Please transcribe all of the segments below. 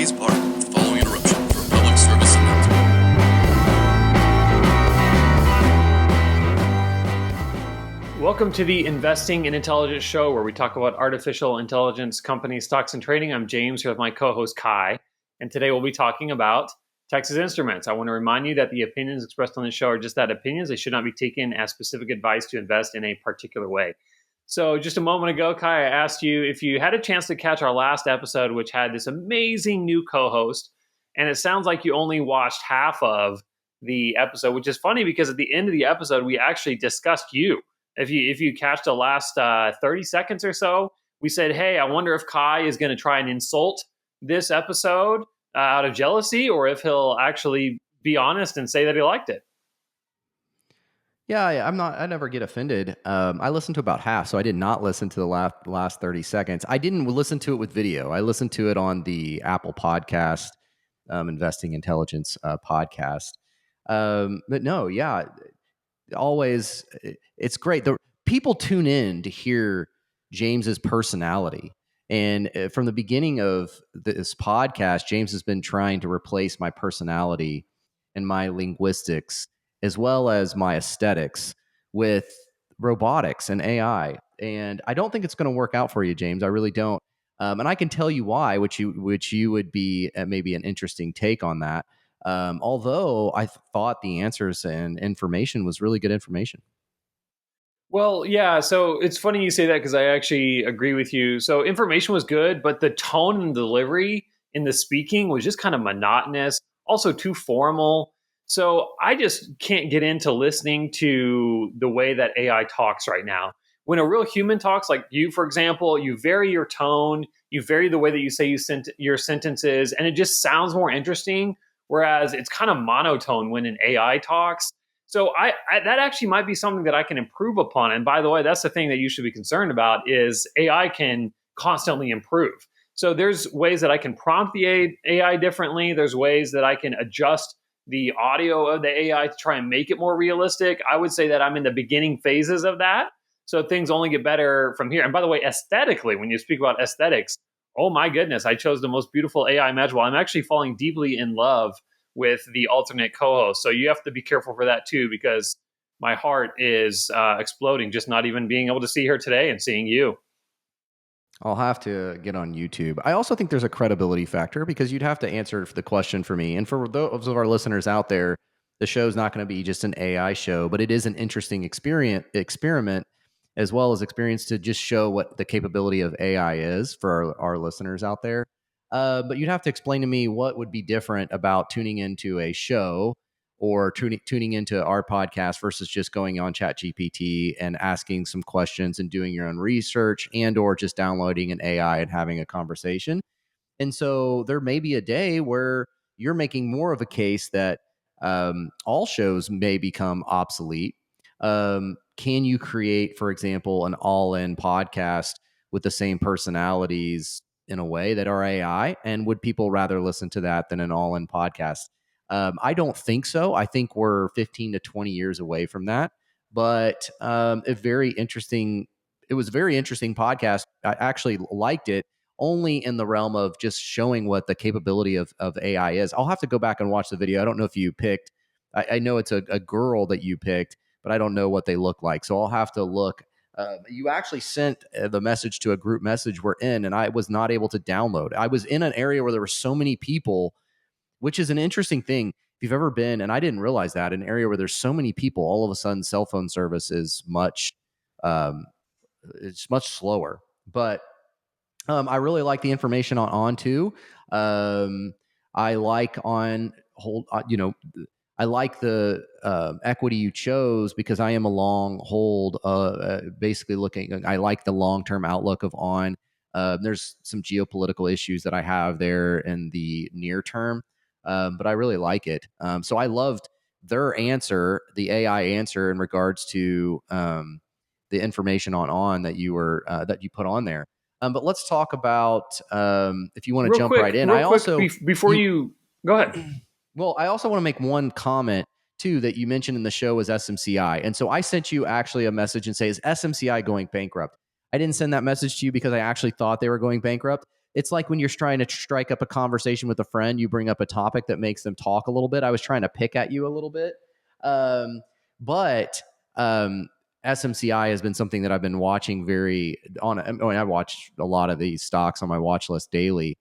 Please pardon the following interruption for a public service announcement. Welcome to the Investing in Intelligence show, where we talk about artificial intelligence companies, stocks, and trading. I'm James, here with my co-host Kai, and today we'll be talking about Texas Instruments. I want to remind you that the opinions expressed on the show are just that, opinions. They should not be taken as specific advice to invest in a particular way. So just a moment ago, Kai, I asked you if you had a chance to catch our last episode, which had this amazing new co-host, and it sounds like you only watched half of the episode, which is funny because at the end of the episode, we actually discussed you. If you catch the last 30 seconds or so, we said, hey, I wonder if Kai is going to try and insult this episode out of jealousy, or if he'll actually be honest and say that he liked it. Yeah, I never get offended. I listened to about half, so I did not listen to the last 30 seconds. I didn't listen to it with video. I listened to it on the Apple podcast, Investing Intelligence podcast. But no, yeah, always, it's great. The people tune in to hear James's personality. And from the beginning of this podcast, James has been trying to replace my personality and my linguistics, as well as my aesthetics, with robotics and AI. And I don't think it's going to work out for you, James. I really don't. And I can tell you why, which you would be maybe an interesting take on that. Although I thought the answers and information was really good information. Well, yeah, so it's funny you say that because I actually agree with you. So information was good, but the tone and delivery in the speaking was just kind of monotonous, also too formal. So I just can't get into listening to the way that AI talks right now. When a real human talks, like you, for example, you vary your tone, you vary the way that you say your sentences, and it just sounds more interesting. Whereas it's kind of monotone when an AI talks. So I that actually might be something that I can improve upon. And by the way, that's the thing that you should be concerned about is AI can constantly improve. So there's ways that I can prompt the AI differently. There's ways that I can adjust the audio of the AI to try and make it more realistic. I would say that I'm in the beginning phases of that. So things only get better from here. And by the way, aesthetically, when you speak about aesthetics, oh my goodness, I chose the most beautiful AI imaginable. I'm actually falling deeply in love with the alternate co-host. So you have to be careful for that too, because my heart is exploding, just not even being able to see her today and seeing you. I'll have to get on YouTube. I also think there's a credibility factor because you'd have to answer the question for me. And for those of our listeners out there, the show's not going to be just an AI show, but it is an interesting experiment as well as experience to just show what the capability of AI is for our listeners out there. But you'd have to explain to me what would be different about tuning into a show or tuning into our podcast versus just going on ChatGPT and asking some questions and doing your own research and or just downloading an AI and having a conversation. And so there may be a day where you're making more of a case that all shows may become obsolete. Can you create, for example, an all-in podcast with the same personalities in a way that are AI? And would people rather listen to that than an all-in podcast? I don't think so. I think we're 15 to 20 years away from that. But it was a very interesting podcast. I actually liked it only in the realm of just showing what the capability of AI is. I'll have to go back and watch the video. I don't know if you picked, I know it's a girl that you picked, but I don't know what they look like. So I'll have to look. You actually sent the message to a group message we're in, and I was not able to download. I was in an area where there were so many people, which is an interesting thing. If you've ever been, and I didn't realize that, an area where there's so many people, all of a sudden cell phone service is it's much slower. But I really like the information on too. I like on hold, I like the equity you chose because I am a long hold, basically looking, I like the long-term outlook of on. There's some geopolitical issues that I have there in the near term, but I really like it. So I loved their answer, the AI answer in regards to the information on that you put on there. But let's talk about if you want to jump right in. Before you go ahead. Well, I also want to make one comment too that you mentioned in the show was SMCI. And so I sent you actually a message and say, is SMCI going bankrupt? I didn't send that message to you because I actually thought they were going bankrupt. it's like when you're trying to strike up a conversation with a friend, you bring up a topic that makes them talk a little bit. I was trying to pick at you a little bit. But SMCI has been something that I've been watching I watch a lot of these stocks on my watch list daily.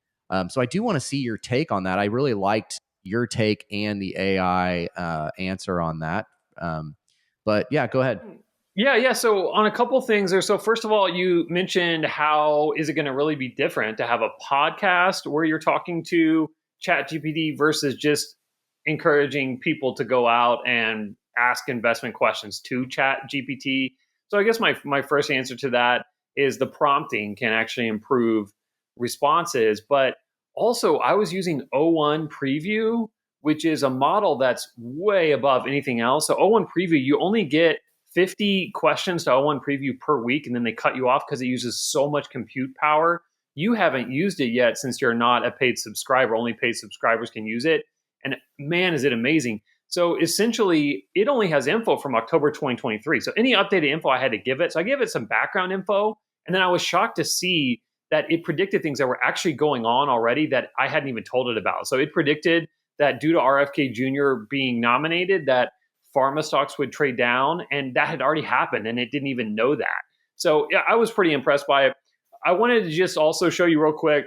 So I do want to see your take on that. I really liked your take and the AI answer on that. But yeah, go ahead. Yeah. So on a couple things there. So first of all, you mentioned how is it going to really be different to have a podcast where you're talking to ChatGPT versus just encouraging people to go out and ask investment questions to ChatGPT. So I guess my first answer to that is the prompting can actually improve responses. But also, I was using O1 Preview, which is a model that's way above anything else. So O1 Preview, you only get 50 questions to O1 Preview per week, and then they cut you off because it uses so much compute power. You haven't used it yet since you're not a paid subscriber. Only paid subscribers can use it. And man, is it amazing. So essentially, it only has info from October 2023. So any updated info I had to give it. So I gave it some background info. And then I was shocked to see that it predicted things that were actually going on already that I hadn't even told it about. So it predicted that due to RFK Jr. being nominated, that pharma stocks would trade down, and that had already happened, and it didn't even know that. So yeah, I was pretty impressed by it. I wanted to just also show you real quick.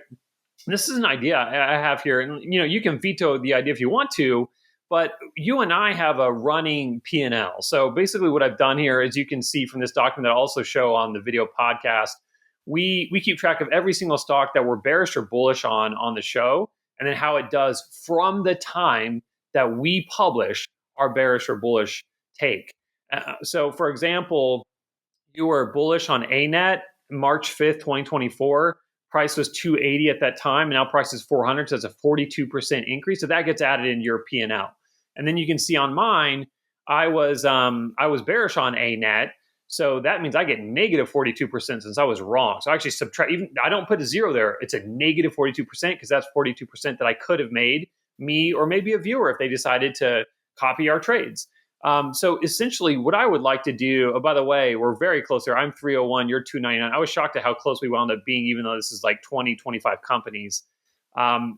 This is an idea I have here, and you can veto the idea if you want to, but you and I have a running P&L. So basically, what I've done here, as you can see from this document that I also show on the video podcast, we keep track of every single stock that we're bearish or bullish on the show, and then how it does from the time that we publish our bearish or bullish take. So, for example, you were bullish on ANET March 5th, 2024. Price was 280 at that time, and now price is 400, so it's a 42% increase. So that gets added into your P&L. And then you can see on mine, I was bearish on ANET, so that means I get negative 42% since I was wrong. So I actually subtract, even I don't put a zero there. It's a negative 42% because that's 42% that I could have made, me or maybe a viewer, if they decided to copy our trades. So essentially what I would like to do, oh, by the way, we're very close there. I'm 301, you're 299. I was shocked at how close we wound up being, even though this is like 20, 25 companies. I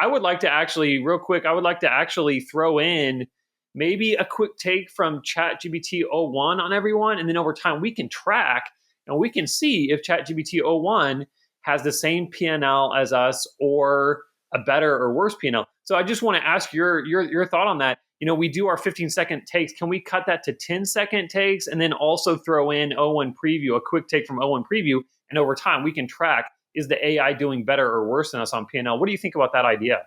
would like to actually, real quick, I would like to actually throw in maybe a quick take from ChatGPT o1 on everyone. And then over time, we can track and we can see if ChatGPT o1 has the same P&L as us or a better or worse P&L. So I just want to ask your thought on that. We do our 15-second takes. Can we cut that to 10-second takes and then also throw in O1 Preview, a quick take from O1 Preview? And over time, we can track, is the AI doing better or worse than us on P&L? What do you think about that idea?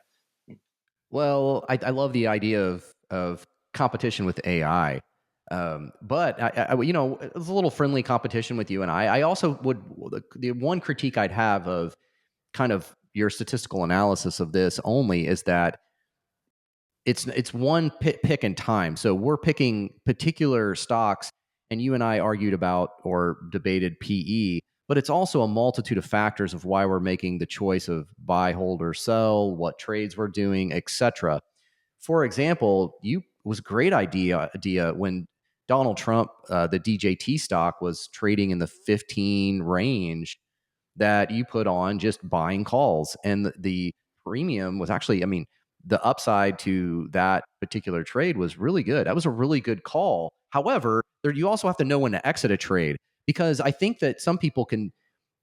Well, I love the idea of competition with AI. But it's a little friendly competition with you and I. I also would, the one critique I'd have of kind of your statistical analysis of this only is that it's one pick in time. So we're picking particular stocks, and you and I argued about or debated PE, but it's also a multitude of factors of why we're making the choice of buy, hold, or sell, what trades we're doing, etc. For example, it was a great idea when Donald Trump, the DJT stock was trading in the 15 range, that you put on just buying calls, and the premium was actually, the upside to that particular trade was really good. That was a really good call. However, you also have to know when to exit a trade, because I think that some people can,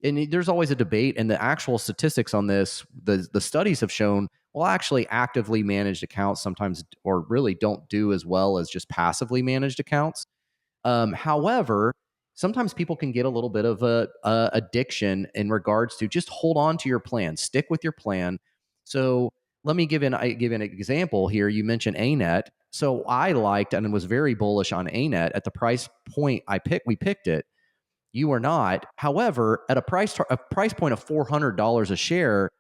and there's always a debate, and the actual statistics on this, the studies have shown, well, actually actively managed accounts sometimes or really don't do as well as just passively managed accounts. However, sometimes people can get a little bit of a addiction in regards to just hold on to your plan, stick with your plan. So let me give an example here. You mentioned ANET. So I liked and was very bullish on ANET at the price point we picked it. You are not. However, at a price point of $400 a share,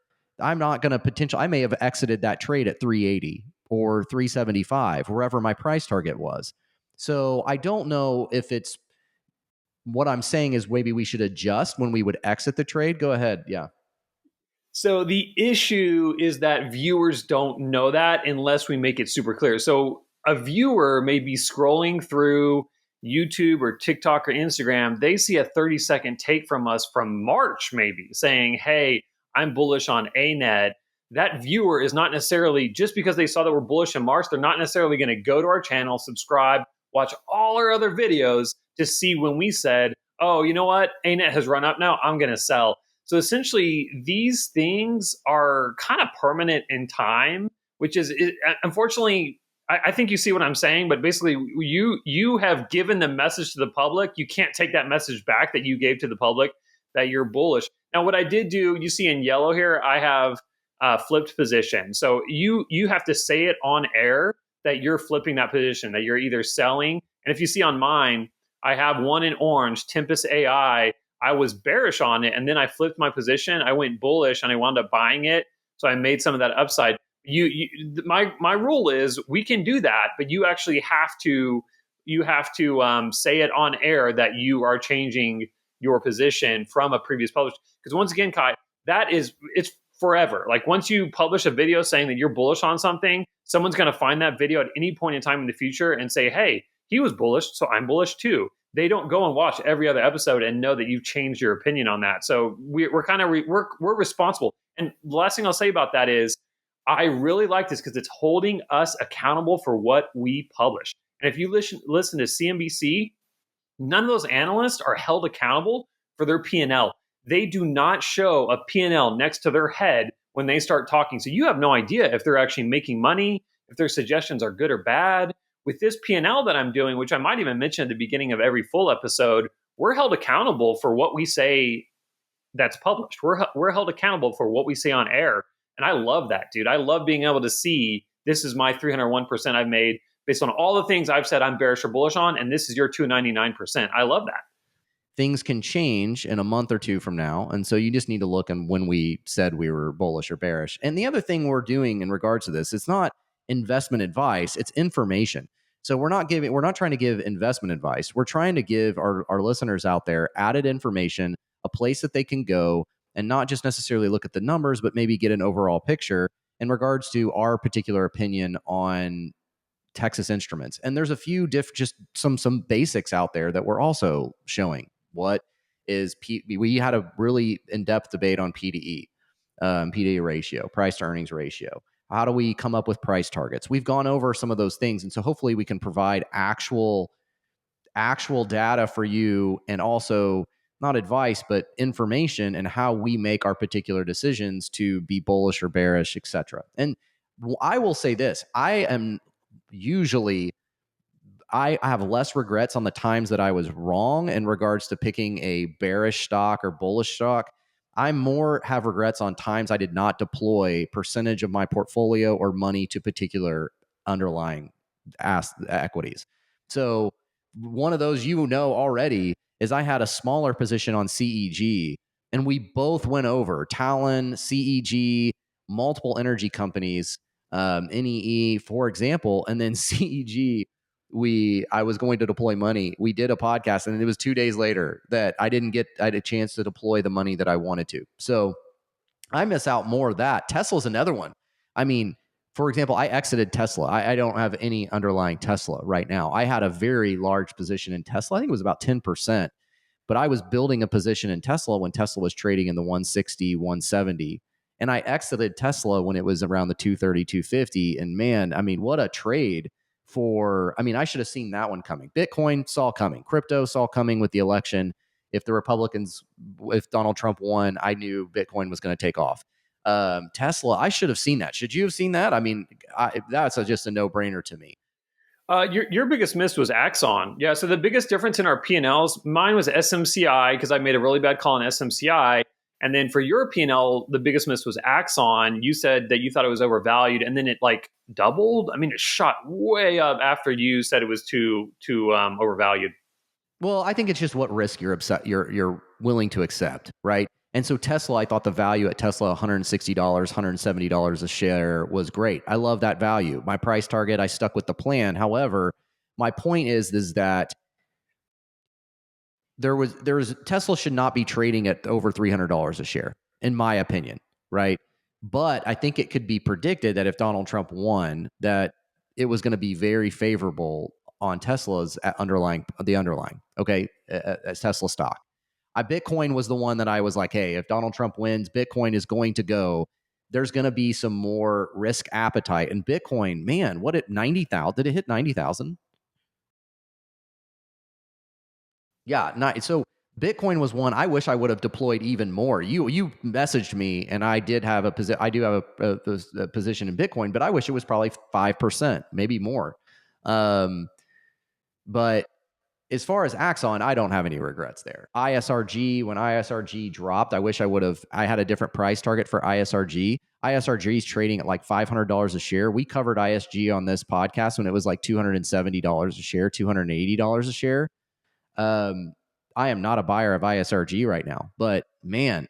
I'm not going to I may have exited that trade at 380 or 375, wherever my price target was. So I don't know if it's, what I'm saying is maybe we should adjust when we would exit the trade. Go ahead. Yeah. So the issue is that viewers don't know that unless we make it super clear. So a viewer may be scrolling through YouTube or TikTok or Instagram. They see a 30-second take from us from March, maybe saying, hey, I'm bullish on ANET, that viewer is not necessarily, just because they saw that we're bullish in March, they're not necessarily going to go to our channel, subscribe, watch all our other videos to see when we said, oh, you know what, ANET has run up now, I'm going to sell. So essentially, these things are kind of permanent in time, which is unfortunately, I think you see what I'm saying. But basically, you have given the message to the public. You can't take that message back that you gave to the public that you're bullish. Now, what I did do, you see in yellow here, I have flipped position. So you have to say it on air that you're flipping that position, that you're either selling. And if you see on mine, I have one in orange, Tempest AI. I was bearish on it, and then I flipped my position. I went bullish, and I wound up buying it. So I made some of that upside. My rule is we can do that, but you actually have to say it on air that you are changing your position from a previous published. Because once again, Kai, it's forever. Like once you publish a video saying that you're bullish on something, someone's going to find that video at any point in time in the future and say, hey, he was bullish, so I'm bullish too. They don't go and watch every other episode and know that you've changed your opinion on that. So we're kind of we're responsible. And the last thing I'll say about that is I really like this because it's holding us accountable for what we publish. And if you listen to CNBC, none of those analysts are held accountable for their P&L. They do not show a P&L next to their head when they start talking. So you have no idea if they're actually making money, if their suggestions are good or bad. With this P&L that I'm doing, which I might even mention at the beginning of every full episode, we're held accountable for what we say that's published. We're held accountable for what we say on air. And I love that, dude. I love being able to see this is my 301% I've made based on all the things I've said I'm bearish or bullish on, and this is your 299%. I love that. Things can change in a month or two from now. And so you just need to look at when we said we were bullish or bearish. And the other thing we're doing in regards to this, it's not investment advice, it's information. So we're not trying to give investment advice. We're trying to give our listeners out there added information, a place that they can go and not just necessarily look at the numbers, but maybe get an overall picture in regards to our particular opinion on Texas Instruments. And there's a few just some basics out there that we're also showing. What is we had a really in-depth debate on PDE, PDE ratio, price to earnings ratio. How do we come up with price targets? We've gone over some of those things. And so hopefully we can provide actual data for you, and also not advice, but information and how we make our particular decisions to be bullish or bearish, etc. And I will say this, I have less regrets on the times that I was wrong in regards to picking a bearish stock or bullish stock. I more have regrets on times I did not deploy percentage of my portfolio or money to particular underlying equities. So one of those, already, is I had a smaller position on CEG, and we both went over Talon, CEG, multiple energy companies, NEE, for example, and then CEG. I was going to deploy money. We did a podcast, and it was 2 days later that I had a chance to deploy the money that I wanted to. So I miss out more of that. Tesla's another one. I mean, for example, I exited Tesla. I don't have any underlying Tesla right now. I had a very large position in Tesla. I think it was about 10%, but I was building a position in Tesla when Tesla was trading in the 160, 170. And I exited Tesla when it was around the 230, 250. And man, I mean, what a trade I should have seen that one coming. Bitcoin saw coming. Crypto saw coming with the election. If Donald Trump won, I knew Bitcoin was going to take off. Tesla, I should have seen that. Should you have seen that? I mean, that's just a no-brainer to me. Your biggest miss was Axon. Yeah, so the biggest difference in our P&Ls, mine was SMCI because I made a really bad call on SMCI. And then for your P&L, the biggest miss was Axon. You said that you thought it was overvalued, and then it like doubled. I mean, it shot way up after you said it was too overvalued. Well, I think it's just what risk you're willing to accept, right? And so Tesla, I thought the value at Tesla, $160, $170 a share was great. I love that value. My price target, I stuck with the plan. However, my point is that Tesla should not be trading at over $300 a share, in my opinion, right? But I think it could be predicted that if Donald Trump won, that it was going to be very favorable on Tesla's underlying, okay, as Tesla stock. Bitcoin was the one that I was like, hey, if Donald Trump wins, Bitcoin is going to go. There's going to be some more risk appetite. And Bitcoin, man, what at 90,000? Did it hit 90,000? Yeah, not so. Bitcoin was one I wish I would have deployed even more. You messaged me, and I did have a position. I do have a position in Bitcoin, but I wish it was probably 5%, maybe more. Um, but as far as Axon, I don't have any regrets there. ISRG, when ISRG dropped, I wish I would have. I had a different price target for ISRG. ISRG is trading at like $500 a share. We covered ISG on this podcast when it was like $270 a share, $280 a share. I am not a buyer of ISRG right now, but man,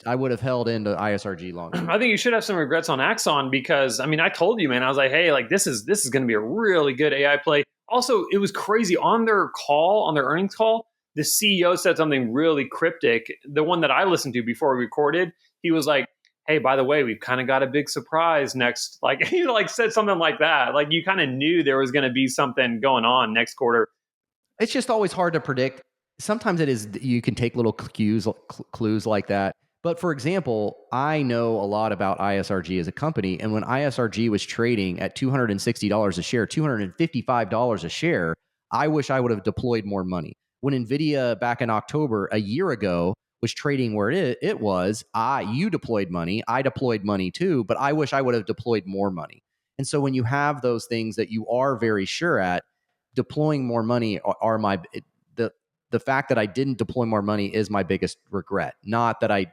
I would have held into ISRG longer. I think you should have some regrets on Axon because I mean, I told you, man, I was like, hey, like this is going to be a really good AI play. Also, it was crazy on their call, on their earnings call. The CEO said something really cryptic. The one that I listened to before we recorded, he was like, hey, by the way, we've kind of got a big surprise next. Like, he like said something like that. Like you kind of knew there was going to be something going on next quarter. It's just always hard to predict. Sometimes it is, you can take little clues like that. But for example, I know a lot about ISRG as a company. And when ISRG was trading at $260 a share, $255 a share, I wish I would have deployed more money. When NVIDIA back in October, a year ago, was trading where it was, you deployed money, I deployed money too, but I wish I would have deployed more money. And so when you have those things that you are very sure at, deploying more money are my the fact that I didn't deploy more money is my biggest regret. Not that I,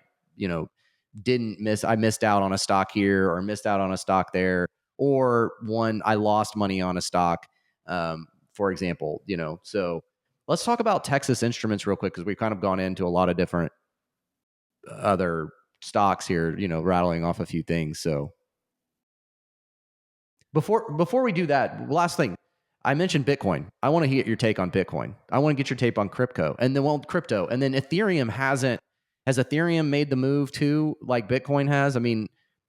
I missed out on a stock here or missed out on a stock there, or one, I lost money on a stock, for example, So let's talk about Texas Instruments real quick because we've kind of gone into a lot of different other stocks here, rattling off a few things. So before we do that, last thing, I mentioned Bitcoin. I want to get your take on Bitcoin. I want to get your take on crypto, and then crypto, and then Ethereum has Ethereum made the move too, like Bitcoin has? I mean,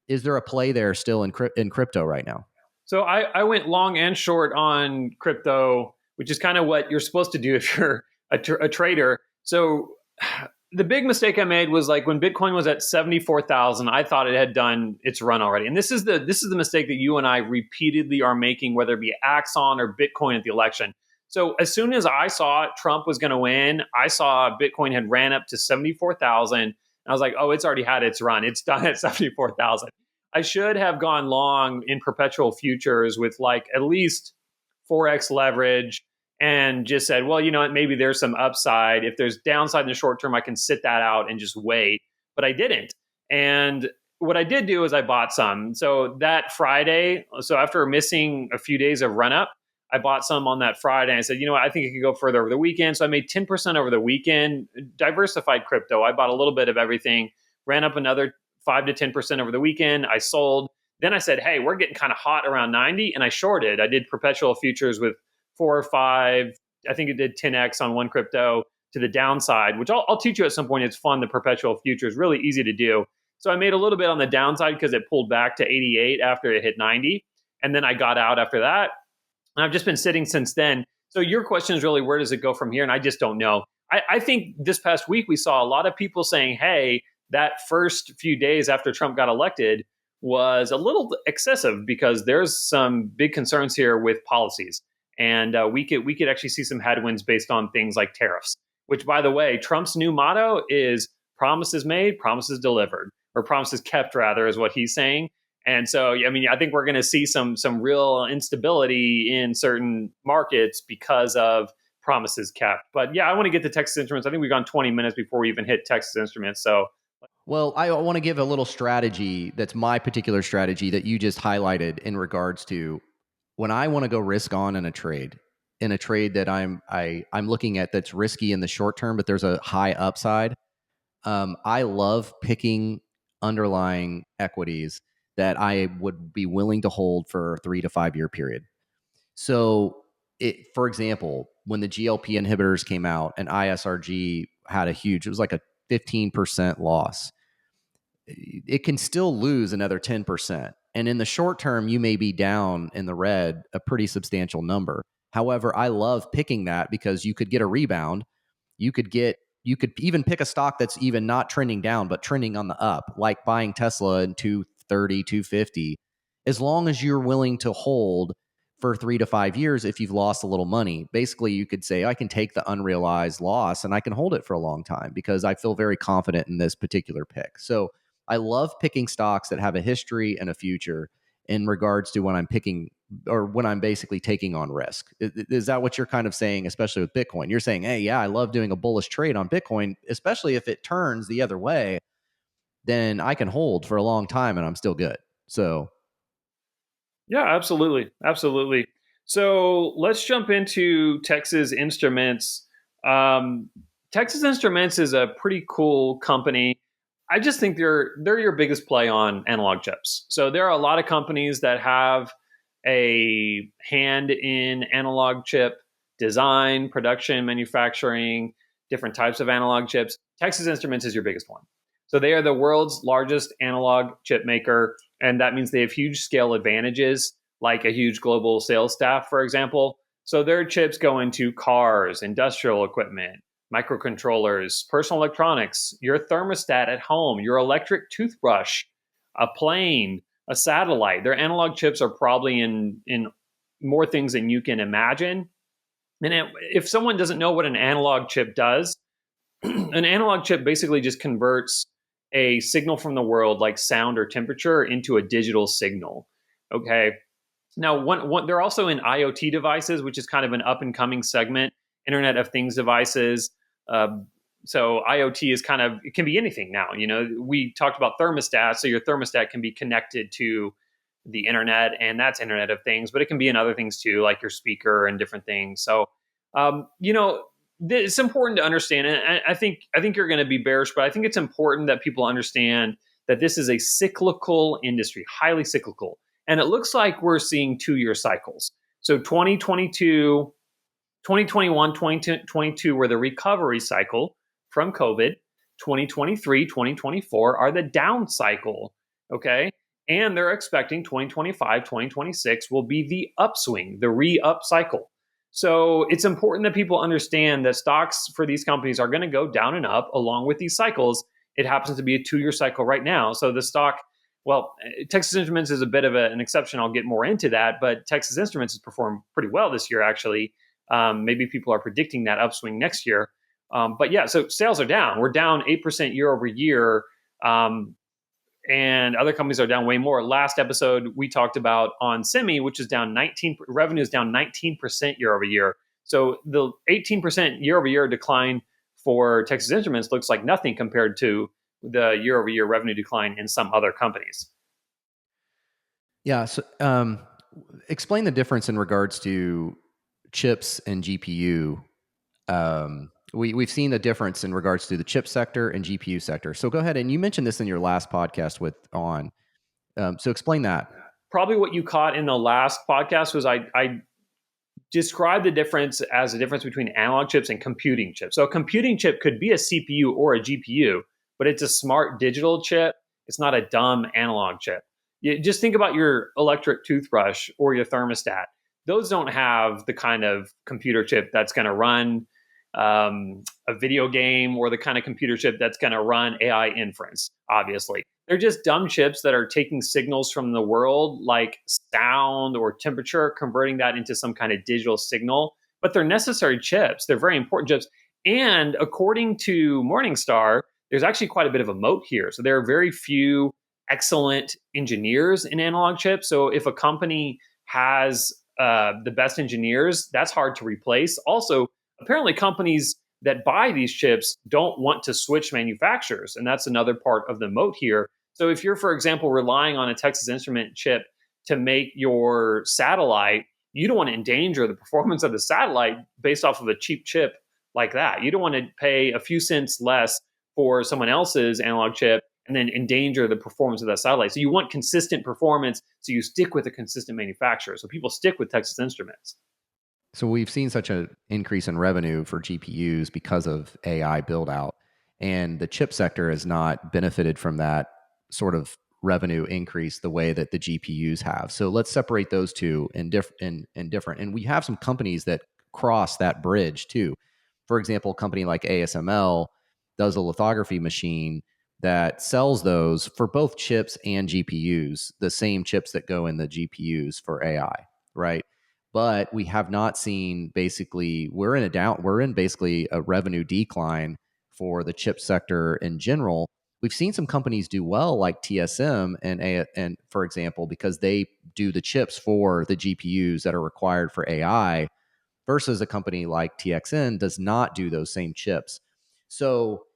is there a play there still in crypto right now? So I went long and short on crypto, which is kind of what you're supposed to do if you're a trader. So the big mistake I made was like when Bitcoin was at 74,000, I thought it had done its run already. And this is the mistake that you and I repeatedly are making, whether it be Axon or Bitcoin at the election. So as soon as I saw Trump was going to win, I saw Bitcoin had ran up to 74,000. And I was like, oh, it's already had its run. It's done at 74,000. I should have gone long in perpetual futures with like at least 4x leverage and just said, well, you know what, maybe there's some upside. If there's downside in the short term, I can sit that out and just wait. But I didn't. And what I did do is I bought some. So that Friday, so after missing a few days of run up, I bought some on that Friday. And I said, you know what, I think it could go further over the weekend. So I made 10% over the weekend, diversified crypto. I bought a little bit of everything, ran up another 5 to 10% over the weekend. I sold. Then I said, hey, we're getting kind of hot around 90. And I shorted. I did perpetual futures with 4 or 5. I think it did 10x on one crypto to the downside, which I'll teach you at some point. It's fun. The perpetual futures, really easy to do. So I made a little bit on the downside because it pulled back to 88 after it hit 90. And then I got out after that. And I've just been sitting since then. So your question is really, where does it go from here? And I just don't know. I think this past week, we saw a lot of people saying, hey, that first few days after Trump got elected was a little excessive because there's some big concerns here with policies. And we could actually see some headwinds based on things like tariffs, which, by the way, Trump's new motto is promises made, promises delivered, or promises kept, rather, is what he's saying. And so, I mean, I think we're going to see some real instability in certain markets because of promises kept. But yeah, I want to get to Texas Instruments. I think we've gone 20 minutes before we even hit Texas Instruments. So, well, I want to give a little strategy that's my particular strategy that you just highlighted in regards to when I want to go risk on in a trade that I'm looking at that's risky in the short term, but there's a high upside. I love picking underlying equities that I would be willing to hold for a 3 to 5 year period. So, for example, when the GLP inhibitors came out and ISRG had it was like a 15% loss. It can still lose another 10%. And in the short term, you may be down in the red a pretty substantial number. However, I love picking that because you could get a rebound. You could get you could even pick a stock that's even not trending down, but trending on the up, like buying Tesla in 230, 250, as long as you're willing to hold for 3 to 5 years. If you've lost a little money, basically you could say, I can take the unrealized loss and I can hold it for a long time because I feel very confident in this particular pick. So I love picking stocks that have a history and a future in regards to when I'm picking or when I'm basically taking on risk. Is that what you're kind of saying, especially with Bitcoin? You're saying, hey, yeah, I love doing a bullish trade on Bitcoin, especially if it turns the other way, then I can hold for a long time and I'm still good. So, Yeah, absolutely. Absolutely. So let's jump into Texas Instruments. Um, Texas Instruments is a pretty cool company. I just think they're your biggest play on analog chips. So there are a lot of companies that have a hand in analog chip design, production, manufacturing, different types of analog chips. Texas Instruments is your biggest one. So they are the world's largest analog chip maker, and that means they have huge scale advantages, like a huge global sales staff, for example. So their chips go into cars, industrial equipment, microcontrollers, personal electronics, your thermostat at home, your electric toothbrush, a plane, a satellite. Their analog chips are probably in more things than you can imagine. And if someone doesn't know what an analog chip does, an analog chip basically just converts a signal from the world, like sound or temperature, into a digital signal. Okay. Now, they're also in IoT devices, which is kind of an up and coming segment, Internet of Things devices. So IoT is it can be anything now. We talked about thermostats. So your thermostat can be connected to the internet, and that's Internet of Things, but it can be in other things too, like your speaker and different things. So, it's important to understand, and I think you're going to be bearish, but I think it's important that people understand that this is a cyclical industry, highly cyclical. And it looks like we're seeing 2-year cycles. So 2022, 2021, 2022 were the recovery cycle from COVID. 2023, 2024 are the down cycle. Okay. And they're expecting 2025, 2026 will be the upswing, the re-up cycle. So it's important that people understand that stocks for these companies are going to go down and up along with these cycles. It happens to be a 2-year cycle right now. So the stock, well, Texas Instruments is a bit of an exception. I'll get more into that, but Texas Instruments has performed pretty well this year, actually. Maybe people are predicting that upswing next year. But yeah, so sales are down. We're down 8% year over year. And other companies are down way more. Last episode, we talked about on Semi, which is down 19, revenue is down 19% year over year. So the 18% year over year decline for Texas Instruments looks like nothing compared to the year over year revenue decline in some other companies. yeah. So, explain the difference in regards to chips and GPU. We've seen the difference in regards to the chip sector and GPU sector. So go ahead, and you mentioned this in your last podcast so explain that. Probably what you caught in the last podcast was I described the difference as the difference between analog chips and computing chips. So a computing chip could be a CPU or a GPU, but it's a smart digital chip. It's not a dumb analog chip. You just think about your electric toothbrush or your thermostat. Those don't have the kind of computer chip that's going to run a video game, or the kind of computer chip that's going to run AI inference, obviously. They're just dumb chips that are taking signals from the world, like sound or temperature, converting that into some kind of digital signal. But they're necessary chips. They're very important chips. And according to Morningstar, there's actually quite a bit of a moat here. So there are very few excellent engineers in analog chips. So if a company has the best engineers, that's hard to replace. Also, apparently companies that buy these chips don't want to switch manufacturers. And that's another part of the moat here. So if you're, for example, relying on a Texas Instrument chip to make your satellite, you don't want to endanger the performance of the satellite based off of a cheap chip like that. You don't want to pay a few cents less for someone else's analog chip and then endanger the performance of that satellite. So you want consistent performance, so you stick with a consistent manufacturer. So people stick with Texas Instruments. So we've seen such an increase in revenue for GPUs because of AI build out, and the chip sector has not benefited from that sort of revenue increase the way that the GPUs have. So let's separate those two in different. And we have some companies that cross that bridge too. For example, a company like ASML does a lithography machine that sells those for both chips and GPUs, the same chips that go in the GPUs for AI, right? But we have not seen, basically, we're in basically a revenue decline for the chip sector in general. We've seen some companies do well, like TSM and for example, because they do the chips for the GPUs that are required for AI, versus a company like TXN does not do those same chips. So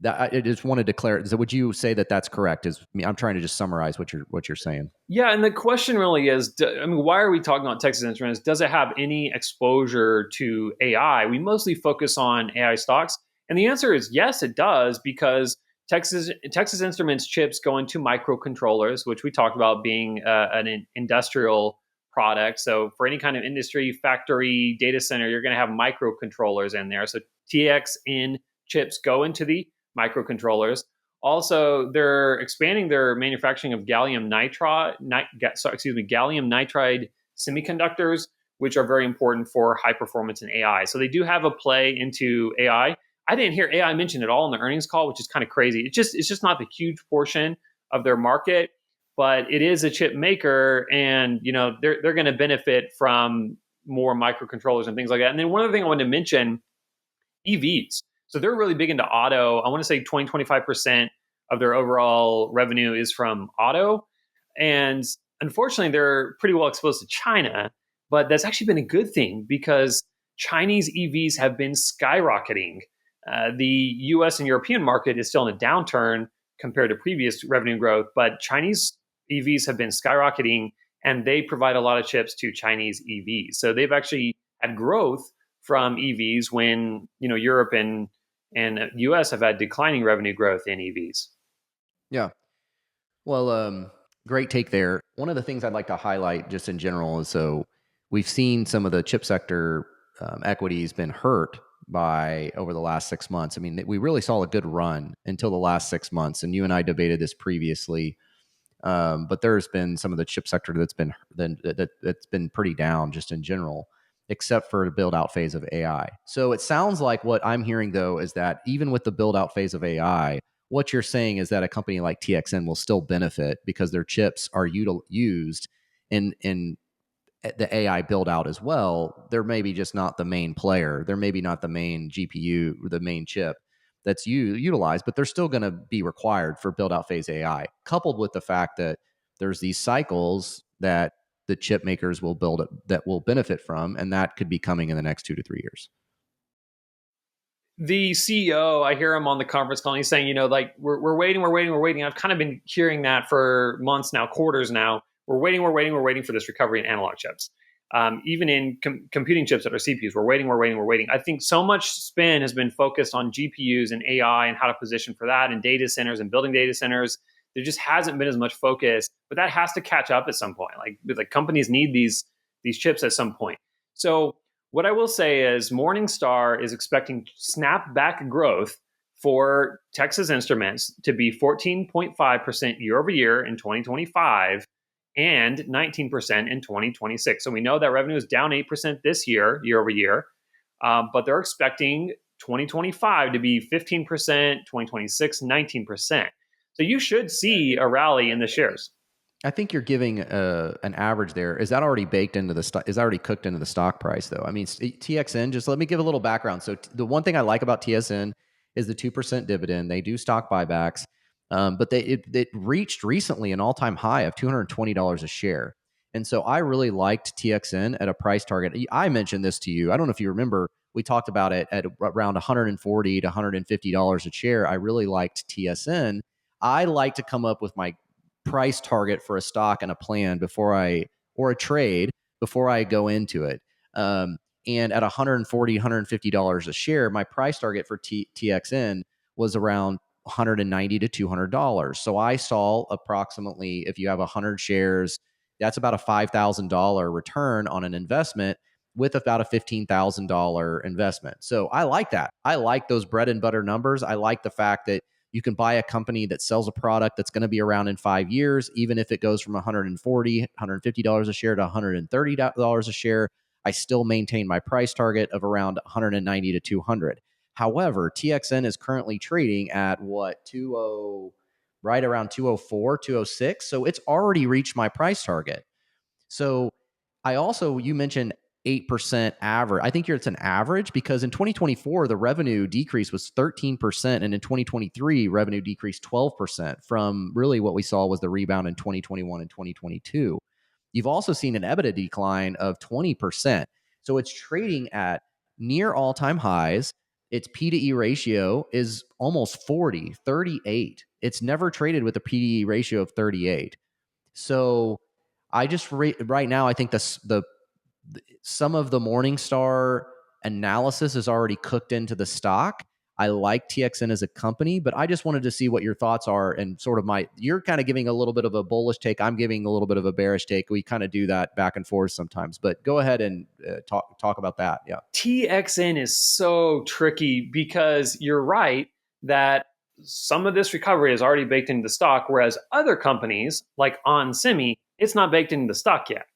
that I just wanted to clarify. So would you say that that's correct? I'm trying to just summarize what you're saying. Yeah, and the question really is, I mean, why are we talking about Texas Instruments? Does it have any exposure to AI? We mostly focus on AI stocks, and the answer is yes, it does, because Texas Instruments chips go into microcontrollers, which we talked about being an industrial product. So for any kind of industry, factory, data center, you're going to have microcontrollers in there. So TXN chips go into the microcontrollers. Also, they're expanding their manufacturing of gallium nitride semiconductors, which are very important for high performance in AI. So they do have a play into AI. I didn't hear AI mentioned at all in the earnings call, which is kind of crazy. It's just not the huge portion of their market, but it is a chip maker, and they're going to benefit from more microcontrollers and things like that. And then one other thing I wanted to mention, EVs. So they're really big into auto. I want to say 20-25% of their overall revenue is from auto. And unfortunately, they're pretty well exposed to China, but that's actually been a good thing because Chinese EVs have been skyrocketing. The US and European market is still in a downturn compared to previous revenue growth, but Chinese EVs have been skyrocketing, and they provide a lot of chips to Chinese EVs. So they've actually had growth from EVs when Europe and US have had declining revenue growth in EVs. Yeah. Well, great take there. One of the things I'd like to highlight just in general is, so we've seen some of the chip sector equities been hurt by over the last 6 months. I mean, we really saw a good run until the last 6 months, and you and I debated this previously. But there's been some of the chip sector that's been pretty down just in general, except for the build out phase of AI. So it sounds like what I'm hearing though is that even with the build out phase of AI, what you're saying is that a company like TXN will still benefit because their chips are used in the AI build out as well. They're maybe just not the main player. They're maybe not the main GPU or the main chip that's utilized, but they're still going to be required for build out phase AI, coupled with the fact that there's these cycles that the chip makers will build that will benefit from, and that could be coming in the next 2 to 3 years. The CEO, I hear him on the conference call, and he's saying, like, we're waiting. I've kind of been hearing that for months now, quarters now. We're waiting for this recovery in analog chips. Even in computing chips that are CPUs, we're waiting. I think so much spin has been focused on GPUs and AI and how to position for that, and data centers and building data centers. There just hasn't been as much focus, but that has to catch up at some point. Like companies need these chips at some point. So what I will say is Morningstar is expecting snapback growth for Texas Instruments to be 14.5% year over year in 2025 and 19% in 2026. So we know that revenue is down 8% this year over year, but they're expecting 2025 to be 15%, 2026, 19%. So you should see a rally in the shares. I think you're giving an average there. Is that already baked into the stock? Is that already cooked into the stock price, though? I mean, TXN, just let me give a little background. So the one thing I like about TSN is the 2% dividend. They do stock buybacks, but it reached recently an all-time high of $220 a share. And so I really liked TXN at a price target. I mentioned this to you. I don't know if you remember. We talked about it at around $140 to $150 a share. I really liked TSN. I like to come up with my price target for a stock and a plan or a trade before I go into it. And at $140, $150 a share, my price target for TXN was around $190 to $200. So I saw approximately, if you have 100 shares, that's about a $5,000 return on an investment with about a $15,000 investment. So I like that. I like those bread and butter numbers. I like the fact that you can buy a company that sells a product that's going to be around in 5 years, even if it goes from $140, $150 a share to $130 a share. I still maintain my price target of around 190 to 200. However, TXN is currently trading at what, 20, right around 204, 206. So it's already reached my price target. So you mentioned 8% average. I think it's an average because in 2024, the revenue decrease was 13%. And in 2023, revenue decreased 12% from really what we saw was the rebound in 2021 and 2022. You've also seen an EBITDA decline of 20%. So it's trading at near all-time highs. Its P to E ratio is almost 40, 38. It's never traded with a P to E ratio of 38. So right now, I think some of the Morningstar analysis is already cooked into the stock. I like TXN as a company, but I just wanted to see what your thoughts are and sort of you're kind of giving a little bit of a bullish take. I'm giving a little bit of a bearish take. We kind of do that back and forth sometimes, but go ahead and talk about that. Yeah. TXN is so tricky because you're right that some of this recovery is already baked into the stock, whereas other companies like onsemi, it's not baked into the stock yet.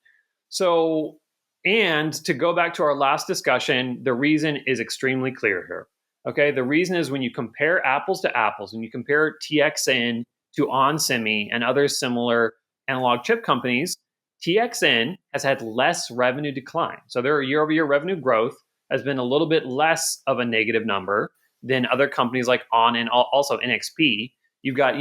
So, and to go back to our last discussion, the reason is extremely clear here. Okay, the reason is when you compare apples to apples, when you compare TXN to onsemi and other similar analog chip companies, TXN has had less revenue decline. So their year-over-year revenue growth has been a little bit less of a negative number than other companies like ON and also NXP. You've got,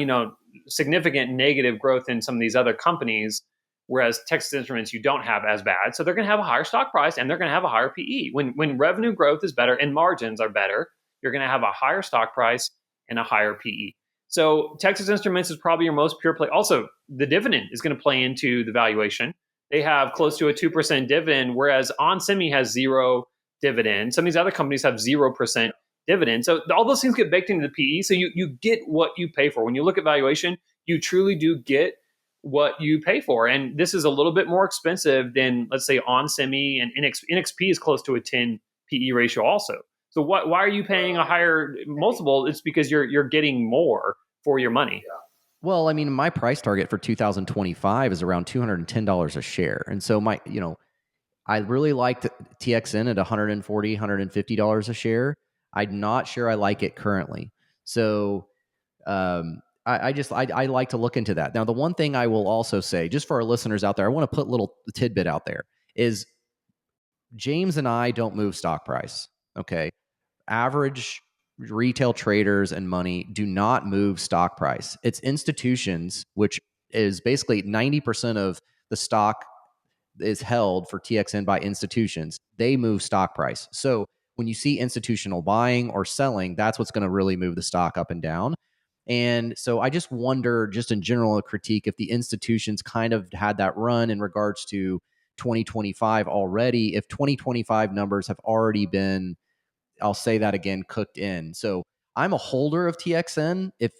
significant negative growth in some of these other companies, whereas Texas Instruments you don't have as bad. So they're going to have a higher stock price and they're going to have a higher PE. When revenue growth is better and margins are better, you're going to have a higher stock price and a higher PE. So Texas Instruments is probably your most pure play. Also, the dividend is going to play into the valuation. They have close to a 2% dividend, whereas onsemi has zero dividend. Some of these other companies have 0% dividend. So all those things get baked into the PE. So you get what you pay for. When you look at valuation, you truly do get what you pay for. And this is a little bit more expensive than, let's say, onsemi, and NXP is close to a 10 PE ratio also. So why are you paying a higher multiple? It's because you're getting more for your money. Well, I mean, my price target for 2025 is around $210 a share. And so I really liked TXN at $140, $150 a share. I'm not sure I like it currently. So I like to look into that. Now, the one thing I will also say, just for our listeners out there, I want to put a little tidbit out there, is James and I don't move stock price. Okay. Average retail traders and money do not move stock price. It's institutions, which is basically 90% of the stock is held for TXN by institutions. They move stock price. So when you see institutional buying or selling, that's what's going to really move the stock up and down. And so I just wonder, just in general, a critique, if the institutions kind of had that run in regards to 2025 already, if 2025 numbers have already been, I'll say that again, cooked in. So I'm a holder of TXN. If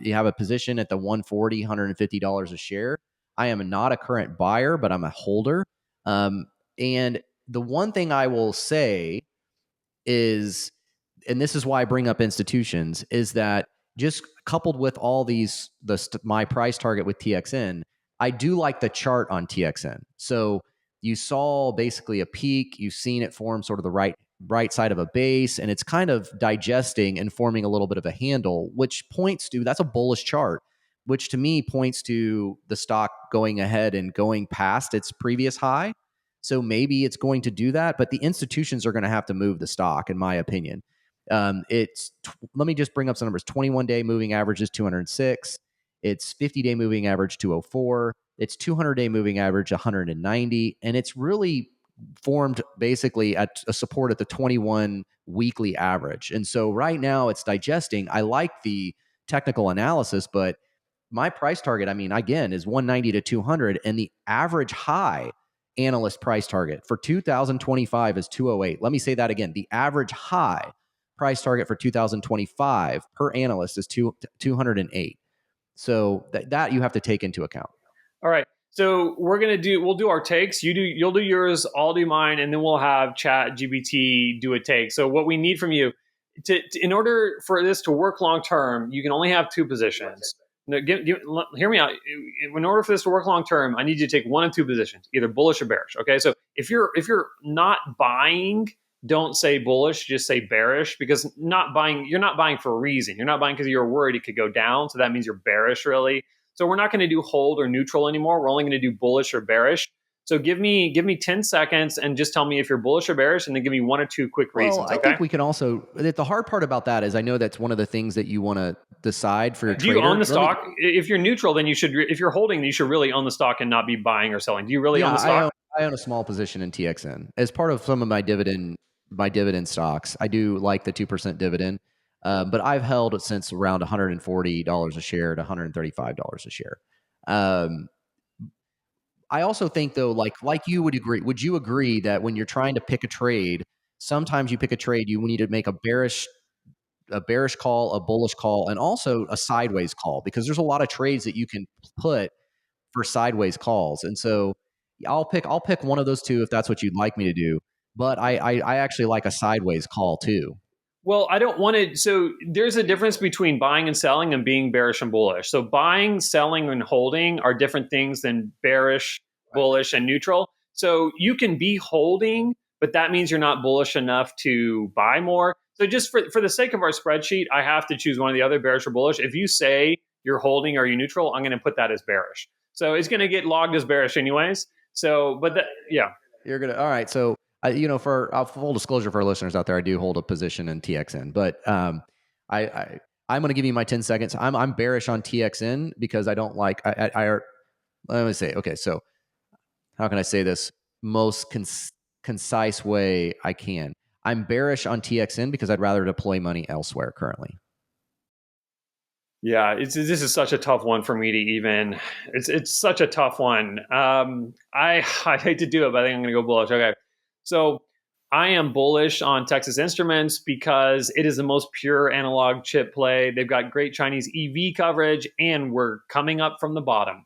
you have a position at the $140, $150 a share, I am not a current buyer, but I'm a holder. And the one thing I will say is, and this is why I bring up institutions, is that just coupled with all these, my price target with TXN, I do like the chart on TXN. So you saw basically a peak, you've seen it form sort of the right side of a base, and it's kind of digesting and forming a little bit of a handle, which points to, that's a bullish chart, which to me points to the stock going ahead and going past its previous high. So maybe it's going to do that, but the institutions are going to have to move the stock, in my opinion. Let me just bring up some numbers. 21-day moving average is 206. Its 50-day moving average 204. Its 200-day moving average 190, and it's really formed basically at a support at the 21 weekly average. And so right now it's digesting. I like the technical analysis, but my price target, I mean, again, is 190 to 200, and the average high analyst price target for 2025 is 208. Let me say that again. The average high price target for 2025 per analyst is 208. So that you have to take into account. All right. So we'll do our takes. You'll do yours, I'll do mine, and then we'll have ChatGPT do a take. So what we need from you in order for this to work long term, you can only have two positions. No, hear me out. In order for this to work long term, I need you to take one of two positions, either bullish or bearish. Okay. So if you're not buying, don't say bullish, just say bearish, because you're not buying for a reason. You're not buying because you're worried it could go down. So that means you're bearish, really. So we're not going to do hold or neutral anymore. We're only going to do bullish or bearish. So give me 10 seconds and just tell me if you're bullish or bearish, and then give me one or two quick reasons. Well, I think we can also, the hard part about that is I know that's one of the things that you want to decide for your Do trader. you own the stock? If you're neutral, then if you're holding, then you should really own the stock and not be buying or selling. Do you really own the stock? I own a small position in TXN as part of some of my dividend stocks. I do like the 2% dividend, but I've held it since around $140 a share to $135 a share. I also think though, like you would agree, would you agree that when you're trying to pick a trade, sometimes you pick a trade, you need to make a bearish call, a bullish call, and also a sideways call, because there's a lot of trades that you can put for sideways calls. And so I'll pick one of those two if that's what you'd like me to do. But I actually like a sideways call too. Well, I don't want to. So there's a difference between buying and selling and being bearish and bullish. So buying, selling, and holding are different things than bearish, bullish, and neutral. So you can be holding, but that means you're not bullish enough to buy more. So just for the sake of our spreadsheet, I have to choose one or the other, bearish or bullish. If you say you're holding or you're neutral, I'm going to put that as bearish. So it's going to get logged as bearish anyways. So, but yeah. You're going to, all right. So, for full disclosure for our listeners out there, I do hold a position in TXN, but I'm going to give you my 10 seconds. I'm bearish on TXN because I don't like, let me say, okay, so how can I say this most concise way I can? I'm bearish on TXN because I'd rather deploy money elsewhere currently. Yeah, this is such a tough one for me to even. It's such a tough one. I hate to do it, but I think I'm going to go bullish. Okay, so I am bullish on Texas Instruments because it is the most pure analog chip play. They've got great Chinese EV coverage, and we're coming up from the bottom.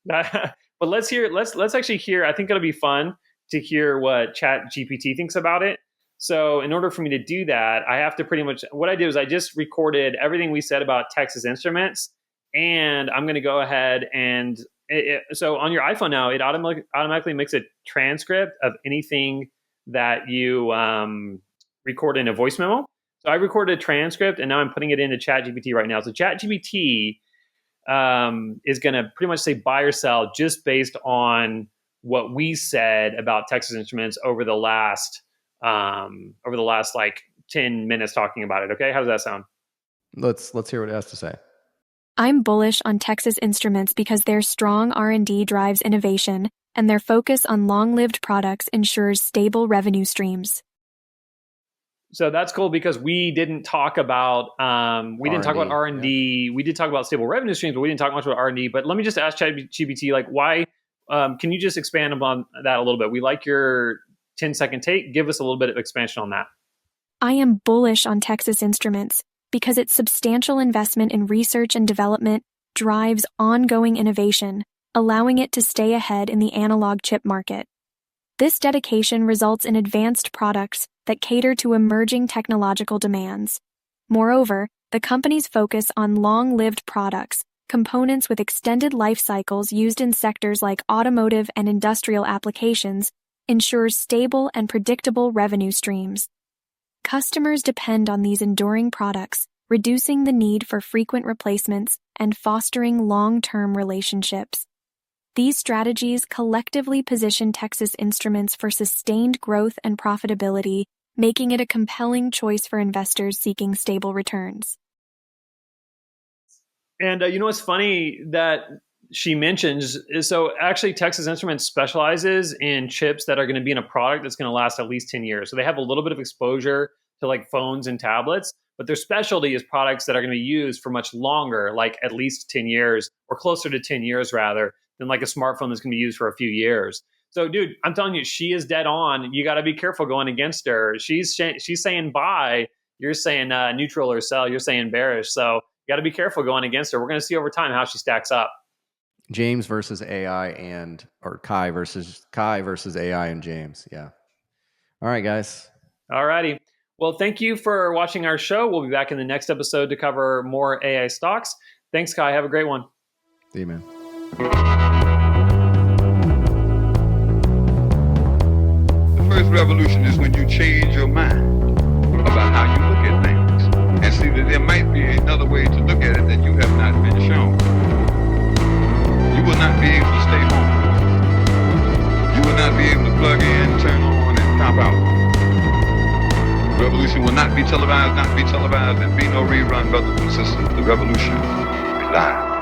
But let's actually hear. I think it'll be fun to hear what ChatGPT thinks about it. So in order for me to do that, I have to what I did was I just recorded everything we said about Texas Instruments, and I'm going to go ahead and so on your iPhone now, it automatically makes a transcript of anything that you record in a voice memo. So I recorded a transcript, and now I'm putting it into ChatGPT right now. So ChatGPT is going to pretty much say buy or sell just based on what we said about Texas Instruments over the last like 10 minutes talking about it. Okay, how does that sound? Let's hear what it has to say. I'm bullish on Texas Instruments because their strong R&D drives innovation, and their focus on long-lived products ensures stable revenue streams. So that's cool because we didn't talk about R&D. Yeah. We did talk about stable revenue streams, but we didn't talk much about R&D. But let me just ask ChatGPT, like, why? Can you just expand upon that a little bit? We like your 10-second take. Give us a little bit of expansion on that. I am bullish on Texas Instruments because its substantial investment in research and development drives ongoing innovation, allowing it to stay ahead in the analog chip market. This dedication results in advanced products that cater to emerging technological demands. Moreover, the company's focus on long-lived products, components with extended life cycles used in sectors like automotive and industrial applications, ensures stable and predictable revenue streams. Customers depend on these enduring products, reducing the need for frequent replacements and fostering long-term relationships. These strategies collectively position Texas Instruments for sustained growth and profitability, making it a compelling choice for investors seeking stable returns. And what's funny that she mentions is, so actually Texas Instruments specializes in chips that are going to be in a product that's going to last at least 10 years. So they have a little bit of exposure to like phones and tablets, but their specialty is products that are going to be used for much longer, like at least 10 years or closer to 10 years rather than like a smartphone that's going to be used for a few years. So dude, I'm telling you, she is dead on. You got to be careful going against her. She's saying buy, you're saying neutral or sell, you're saying bearish. So you got to be careful going against her. We're going to see over time how she stacks up. James versus AI or Kai versus AI and James. Yeah. All right, guys. All righty. Well, thank you for watching our show. We'll be back in the next episode to cover more AI stocks. Thanks, Kai. Have a great one. See you, man. revolution is when you change your mind about how you look at things and see that there might be another way to look at it that you have not been shown. You will not be able to stay home. You will not be able to plug in, turn on, and pop out. Revolution will not be televised, and be no rerun, brothers and sisters. The revolution will be live.